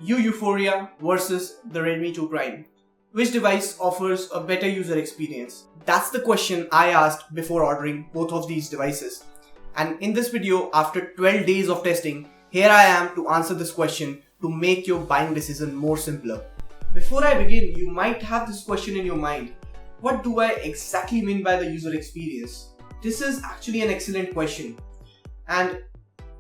Yuphoria versus the Redmi 2 Prime. Which device offers a better user experience? That's the question I asked before ordering both of these devices. And in this video, after 12 days of testing, here I am to answer this question to make your buying decision more simpler. Before I begin, you might have this question in your mind. What do I exactly mean by the user experience? This is actually an excellent question, and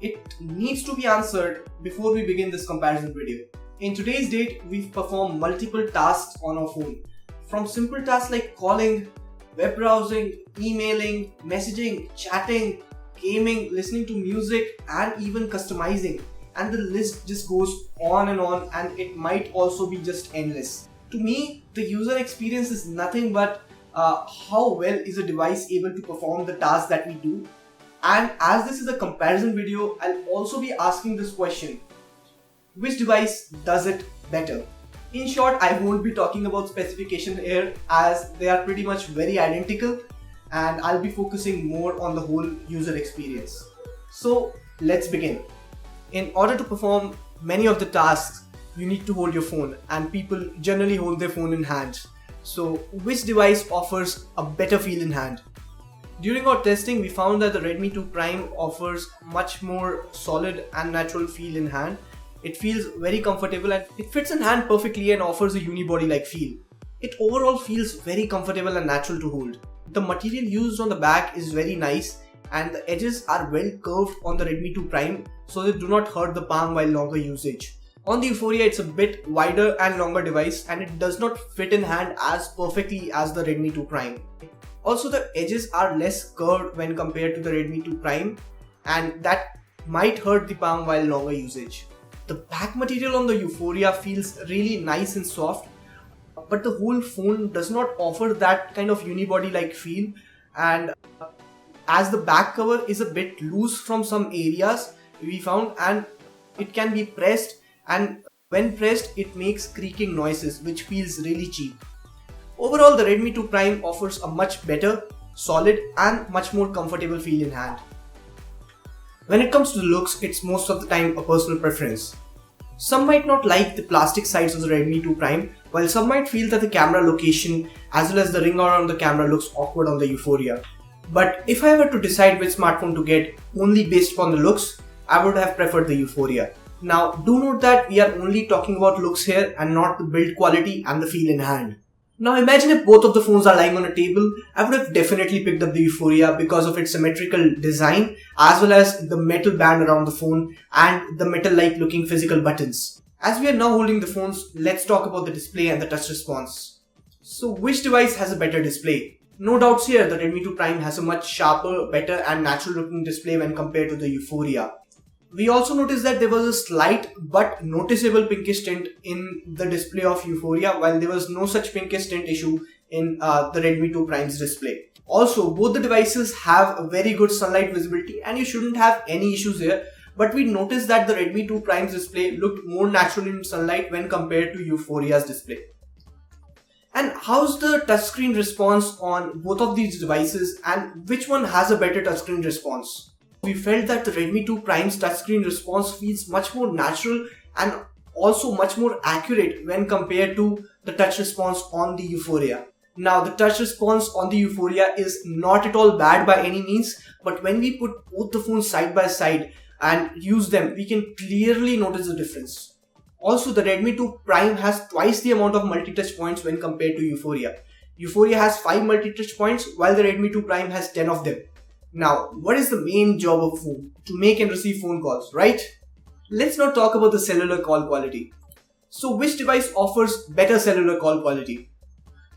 it needs to be answered before we begin this comparison video. In today's date, we perform multiple tasks on our phone. From simple tasks like calling, web browsing, emailing, messaging, chatting, gaming, listening to music, and even customizing. And the list just goes on, and it might also be just endless. To me, the user experience is nothing but how well is a device able to perform the tasks that we do. And as this is a comparison video, I'll also be asking this question: which device does it better? In short, I won't be talking about specification here as they are pretty much very identical, and I'll be focusing more on the whole user experience. So let's begin. In order to perform many of the tasks, you need to hold your phone, and people generally hold their phone in hand. So which device offers a better feel in hand? During our testing, we found that the Redmi 2 Prime offers much more solid and natural feel in hand. It feels very comfortable and it fits in hand perfectly and offers a unibody-like feel. It overall feels very comfortable and natural to hold. The material used on the back is very nice, and the edges are well curved on the Redmi 2 Prime so they do not hurt the palm while longer usage. On the Yuphoria, it's a bit wider and longer device, and it does not fit in hand as perfectly as the Redmi 2 Prime. Also, the edges are less curved when compared to the Redmi 2 Prime, and that might hurt the palm while longer usage. The back material on the Yuphoria feels really nice and soft, but the whole phone does not offer that kind of unibody-like feel, and as the back cover is a bit loose from some areas, we found, and it can be pressed, and when pressed it makes creaking noises which feels really cheap. Overall, the Redmi 2 Prime offers a much better, solid and much more comfortable feel in hand. When it comes to the looks, it's most of the time a personal preference. Some might not like the plastic sides of the Redmi 2 Prime, while some might feel that the camera location as well as the ring around the camera looks awkward on the Yuphoria. But if I were to decide which smartphone to get only based upon the looks, I would have preferred the Yuphoria. Now, do note that we are only talking about looks here and not the build quality and the feel in hand. Now imagine if both of the phones are lying on a table, I would have definitely picked up the Yuphoria because of its symmetrical design as well as the metal band around the phone and the metal-like looking physical buttons. As we are now holding the phones, let's talk about the display and the touch response. So which device has a better display? No doubts here, the Redmi 2 Prime has a much sharper, better and natural looking display when compared to the Yuphoria. We also noticed that there was a slight but noticeable pinkish tint in the display of Yuphoria, while there was no such pinkish tint issue in the Redmi 2 Prime's display. Also, both the devices have a very good sunlight visibility and you shouldn't have any issues here, but we noticed that the Redmi 2 Prime's display looked more natural in sunlight when compared to Euphoria's display. And how's the touchscreen response on both of these devices, and which one has a better touchscreen response? We felt that the Redmi 2 Prime's touchscreen response feels much more natural and also much more accurate when compared to the touch response on the Yuphoria. Now, the touch response on the Yuphoria is not at all bad by any means, but when we put both the phones side by side and use them, we can clearly notice the difference. Also, the Redmi 2 Prime has twice the amount of multi-touch points when compared to Yuphoria. Yuphoria has 5 multi-touch points while the Redmi 2 Prime has 10 of them. Now, what is the main job of a phone? To make and receive phone calls, right? Let's now talk about the cellular call quality. So which device offers better cellular call quality?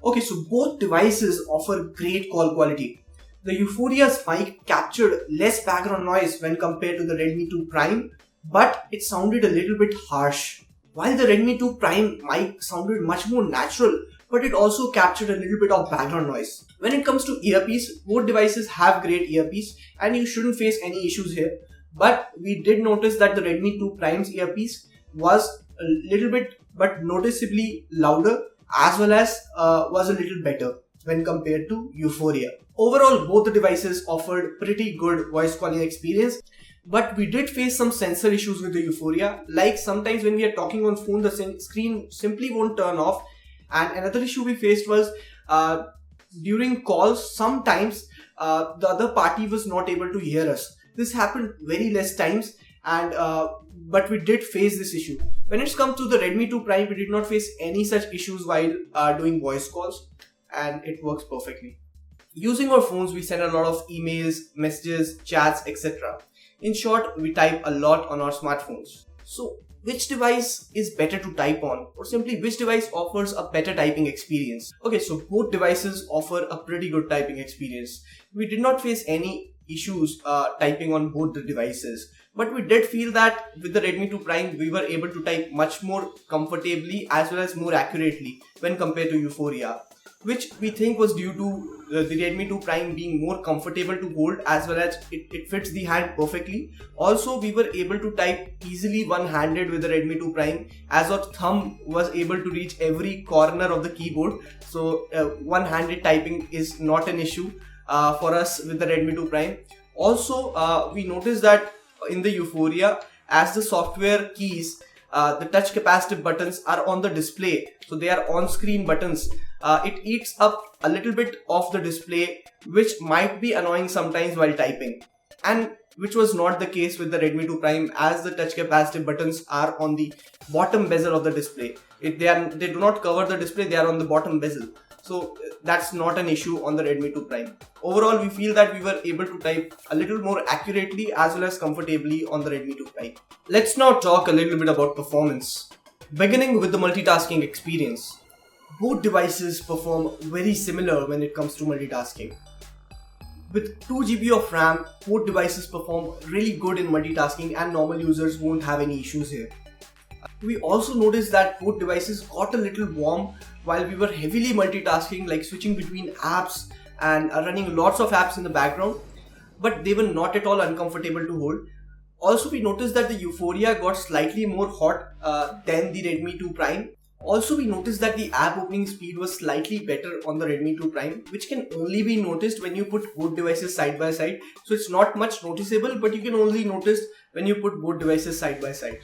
Okay, so both devices offer great call quality. The Euphoria's mic captured less background noise when compared to the Redmi 2 Prime, but it sounded a little bit harsh. While the Redmi 2 Prime mic sounded much more natural, but it also captured a little bit of background noise. When it comes to earpiece, both devices have great earpiece and you shouldn't face any issues here. But we did notice that the Redmi 2 Prime's earpiece was a little bit but noticeably louder as well as was a little better when compared to Yuphoria. Overall, both the devices offered pretty good voice calling experience. But we did face some sensor issues with the Yuphoria, like sometimes when we are talking on phone, the screen simply won't turn off. And another issue we faced was during calls, sometimes the other party was not able to hear us. This happened very less times, and but we did face this issue. When it's come to the Redmi 2 Prime, we did not face any such issues while doing voice calls, and it works perfectly. Using our phones, we send a lot of emails, messages, chats, etc. In short, we type a lot on our smartphones. So, which device is better to type on, or simply which device offers a better typing experience? Okay, so both devices offer a pretty good typing experience. We did not face any issues typing on both the devices, but we did feel that with the Redmi 2 Prime, we were able to type much more comfortably as well as more accurately when compared to Yuphoria, which we think was due to the Redmi 2 Prime being more comfortable to hold as well as it fits the hand perfectly. Also, we were able to type easily one-handed with the Redmi 2 Prime, as our thumb was able to reach every corner of the keyboard. So one-handed typing is not an issue for us with the Redmi 2 Prime. Also, we noticed that in the Yuphoria, as the software keys, the touch capacitive buttons are on the display, so they are on-screen buttons. It eats up a little bit of the display, which might be annoying sometimes while typing, and which was not the case with the Redmi 2 Prime, as the touch capacitive buttons are on the bottom bezel of the display. They do not cover the display, they are on the bottom bezel. So that's not an issue on the Redmi 2 Prime. Overall, we feel that we were able to type a little more accurately as well as comfortably on the Redmi 2 Prime. Let's now talk a little bit about performance. Beginning with the multitasking experience. Both devices perform very similar when it comes to multitasking. With 2 GB of RAM, both devices perform really good in multitasking and normal users won't have any issues here. We also noticed that both devices got a little warm while we were heavily multitasking, like switching between apps and running lots of apps in the background, but they were not at all uncomfortable to hold. Also, we noticed that the Yuphoria got slightly more hot than the Redmi 2 Prime. Also, we noticed that the app opening speed was slightly better on the Redmi 2 Prime, which can only be noticed when you put both devices side by side. So it's not much noticeable, but you can only notice when you put both devices side by side.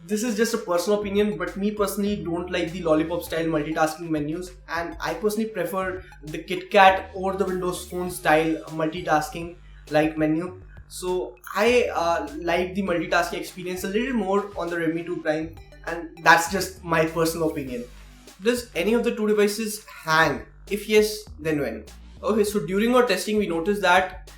This is just a personal opinion, but me personally don't like the lollipop style multitasking menus, and I personally prefer the KitKat or the Windows Phone style multitasking like menu. So I like the multitasking experience a little more on the Redmi 2 Prime, and that's just my personal opinion. Does any of the two devices hang? If yes, then when? Okay, so during our testing we noticed that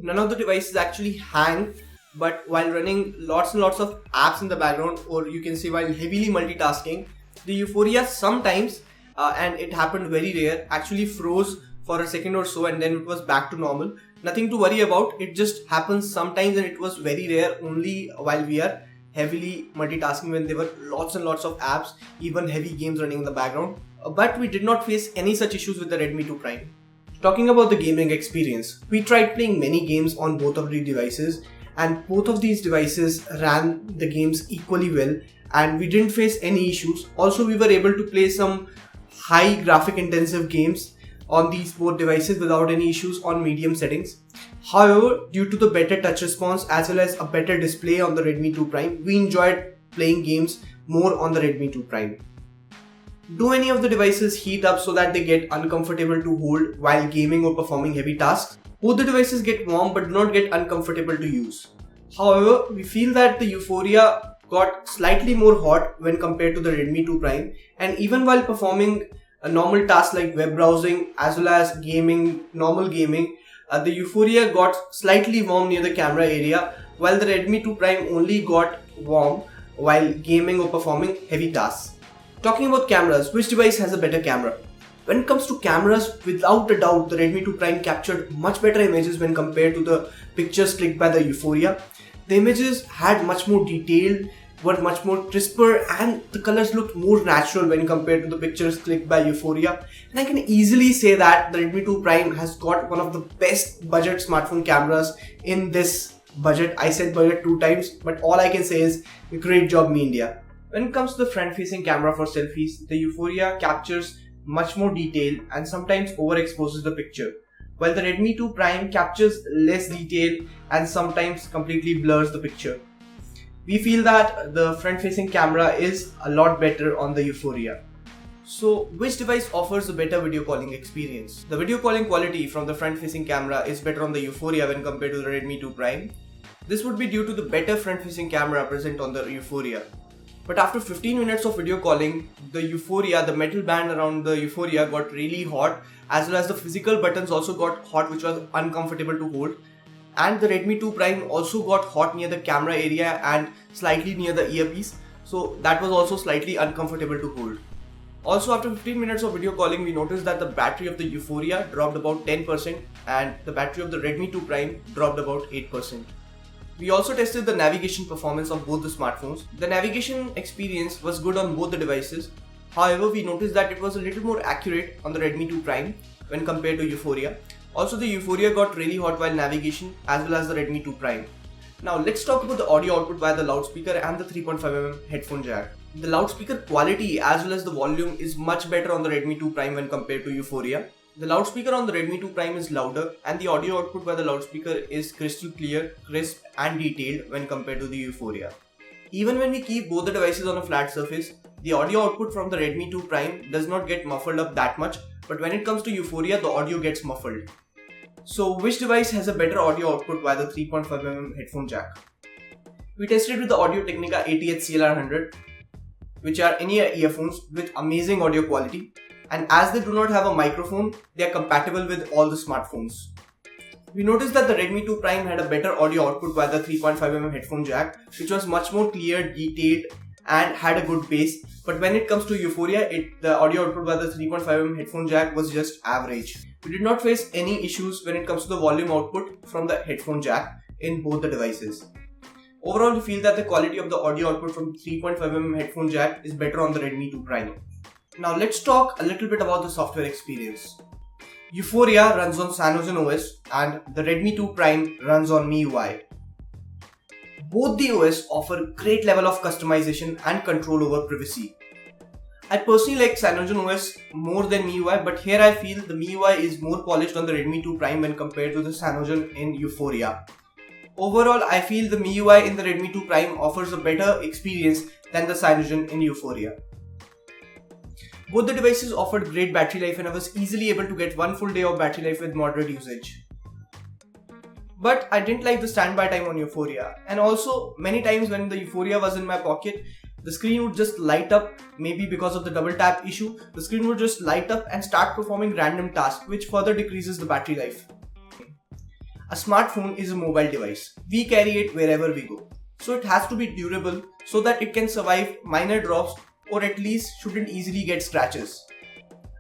none of the devices actually hang, but while running lots and lots of apps in the background, or you can say while heavily multitasking, the Yuphoria sometimes, and it happened very rare, actually froze for a second or so and then it was back to normal. Nothing to worry about, it just happens sometimes, and it was very rare only while we are heavily multitasking, when there were lots and lots of apps, even heavy games running in the background. But we did not face any such issues with the Redmi 2 Prime. Talking about the gaming experience, we tried playing many games on both of the devices, and both of these devices ran the games equally well, and we didn't face any issues. Also, we were able to play some high graphic intensive games on these both devices without any issues on medium settings. However, due to the better touch response as well as a better display on the Redmi 2 Prime, we enjoyed playing games more on the Redmi 2 Prime. Do any of the devices heat up so that they get uncomfortable to hold while gaming or performing heavy tasks? Both the devices get warm but do not get uncomfortable to use. However, we feel that the Yuphoria got slightly more hot when compared to the Redmi 2 Prime, and even while performing a normal tasks like web browsing as well as gaming, normal gaming, the Yuphoria got slightly warm near the camera area, while the Redmi 2 Prime only got warm while gaming or performing heavy tasks. Talking about cameras, which device has a better camera? When it comes to cameras, without a doubt, the Redmi 2 Prime captured much better images when compared to the pictures clicked by the Yuphoria. The images had much more detail, were much more crisper, and the colors looked more natural when compared to the pictures clicked by Yuphoria. And I can easily say that the Redmi 2 Prime has got one of the best budget smartphone cameras in this budget. I said budget 2 times, but all I can say is great job, Me India. When it comes to the front-facing camera for selfies, the Yuphoria captures much more detail and sometimes overexposes the picture. while the Redmi 2 Prime captures less detail and sometimes completely blurs the picture. We feel that the front-facing camera is a lot better on the Yuphoria. So, which device offers a better video calling experience? The video calling quality from the front-facing camera is better on the Yuphoria when compared to the Redmi 2 Prime. This would be due to the better front-facing camera present on the Yuphoria. But after 15 minutes of video calling, the Yuphoria, the metal band around the Yuphoria got really hot, as well as the physical buttons also got hot, which was uncomfortable to hold. And the Redmi 2 Prime also got hot near the camera area and slightly near the earpiece, so that was also slightly uncomfortable to hold. Also, after 15 minutes of video calling, we noticed that the battery of the Yuphoria dropped about 10% and the battery of the Redmi 2 Prime dropped about 8%. We also tested the navigation performance of both the smartphones. The navigation experience was good on both the devices. However, we noticed that it was a little more accurate on the Redmi 2 Prime when compared to Yuphoria. Also, the Yuphoria got really hot while navigation as well as the Redmi 2 Prime. Now let's talk about the audio output via the loudspeaker and the 3.5mm headphone jack. The loudspeaker quality as well as the volume is much better on the Redmi 2 Prime when compared to Yuphoria. The loudspeaker on the Redmi 2 Prime is louder and the audio output via the loudspeaker is crystal clear, crisp and detailed when compared to the Yuphoria. Even when we keep both the devices on a flat surface, the audio output from the Redmi 2 Prime does not get muffled up that much, but when it comes to Yuphoria, the audio gets muffled. So which device has a better audio output via the 3.5mm headphone jack? We tested with the Audio-Technica ATH CLR100, which are in-ear earphones with amazing audio quality, and as they do not have a microphone, they are compatible with all the smartphones. We noticed that the Redmi 2 Prime had a better audio output via the 3.5mm headphone jack, which was much more clear, detailed and had a good bass, but when it comes to Yuphoria, the audio output via the 3.5mm headphone jack was just average. We did not face any issues when it comes to the volume output from the headphone jack in both the devices. Overall, we feel that the quality of the audio output from 3.5mm headphone jack is better on the Redmi 2 Prime. Now let's talk a little bit about the software experience. Yuphoria runs on Cyanogen OS and the Redmi 2 Prime runs on MIUI. Both the OS offer great level of customization and control over privacy. I personally like Cyanogen OS more than MIUI, but here I feel the MIUI is more polished on the Redmi 2 Prime when compared to the Cyanogen in Yuphoria. Overall, I feel the MIUI in the Redmi 2 Prime offers a better experience than the Cyanogen in Yuphoria. Both the devices offered great battery life and I was easily able to get one full day of battery life with moderate usage. But I didn't like the standby time on Yuphoria, and also many times when the Yuphoria was in my pocket, the screen would just light up, maybe because of the double tap issue, the screen would just light up and start performing random tasks, which further decreases the battery life. A smartphone is a mobile device. We carry it wherever we go. So it has to be durable so that it can survive minor drops or at least shouldn't easily get scratches.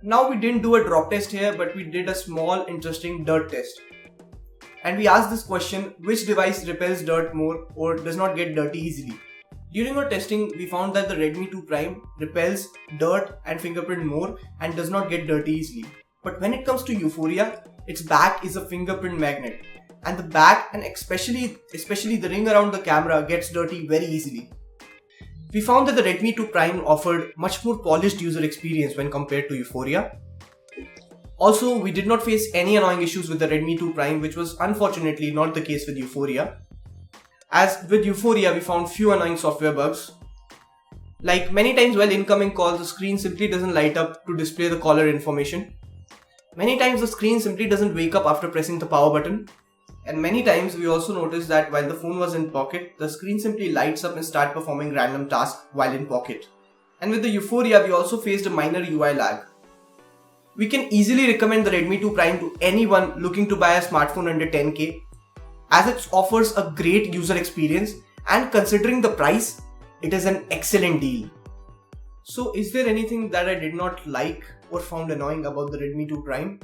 Now we didn't do a drop test here, but we did a small interesting dirt test. And we asked this question, which device repels dirt more or does not get dirty easily? During our testing, we found that the Redmi 2 Prime repels dirt and fingerprint more and does not get dirty easily. But when it comes to Yuphoria, its back is a fingerprint magnet. And the back and especially the ring around the camera gets dirty very easily. We found that the Redmi 2 Prime offered much more polished user experience when compared to Yuphoria. Also, we did not face any annoying issues with the Redmi 2 Prime, which was unfortunately not the case with Yuphoria. As with Yuphoria, we found few annoying software bugs. Like many times while incoming calls, the screen simply doesn't light up to display the caller information. Many times the screen simply doesn't wake up after pressing the power button. And many times we also noticed that while the phone was in pocket, the screen simply lights up and starts performing random tasks while in pocket. And with the Yuphoria, we also faced a minor UI lag. We can easily recommend the Redmi 2 Prime to anyone looking to buy a smartphone under 10k, as it offers a great user experience and considering the price, it is an excellent deal. So is there anything that I did not like or found annoying about the Redmi 2 Prime?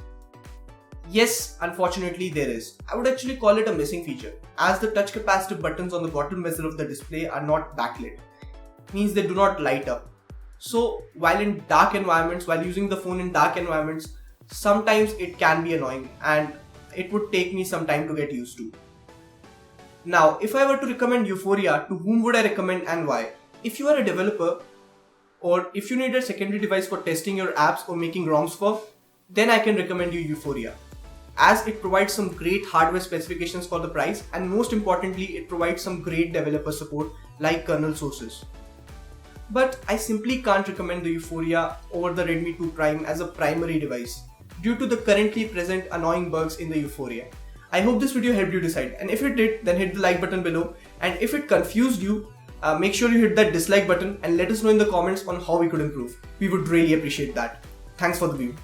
Yes, unfortunately there is. I would actually call it a missing feature, as the touch capacitive buttons on the bottom bezel of the display are not backlit. Means they do not light up. So while in dark environments, while using the phone in dark environments, sometimes it can be annoying and it would take me some time to get used to. Now, if I were to recommend Yuphoria, to whom would I recommend and why? If you are a developer or if you need a secondary device for testing your apps or making ROMs for, then I can recommend you Yuphoria. as it provides some great hardware specifications for the price, and most importantly it provides some great developer support like kernel sources. But I simply can't recommend the Yuphoria over the Redmi 2 Prime as a primary device due to the currently present annoying bugs in the Yuphoria. I hope this video helped you decide, and if it did, then hit the like button below, and if it confused you, make sure you hit that dislike button and let us know in the comments on how we could improve. We would really appreciate that. Thanks for the view.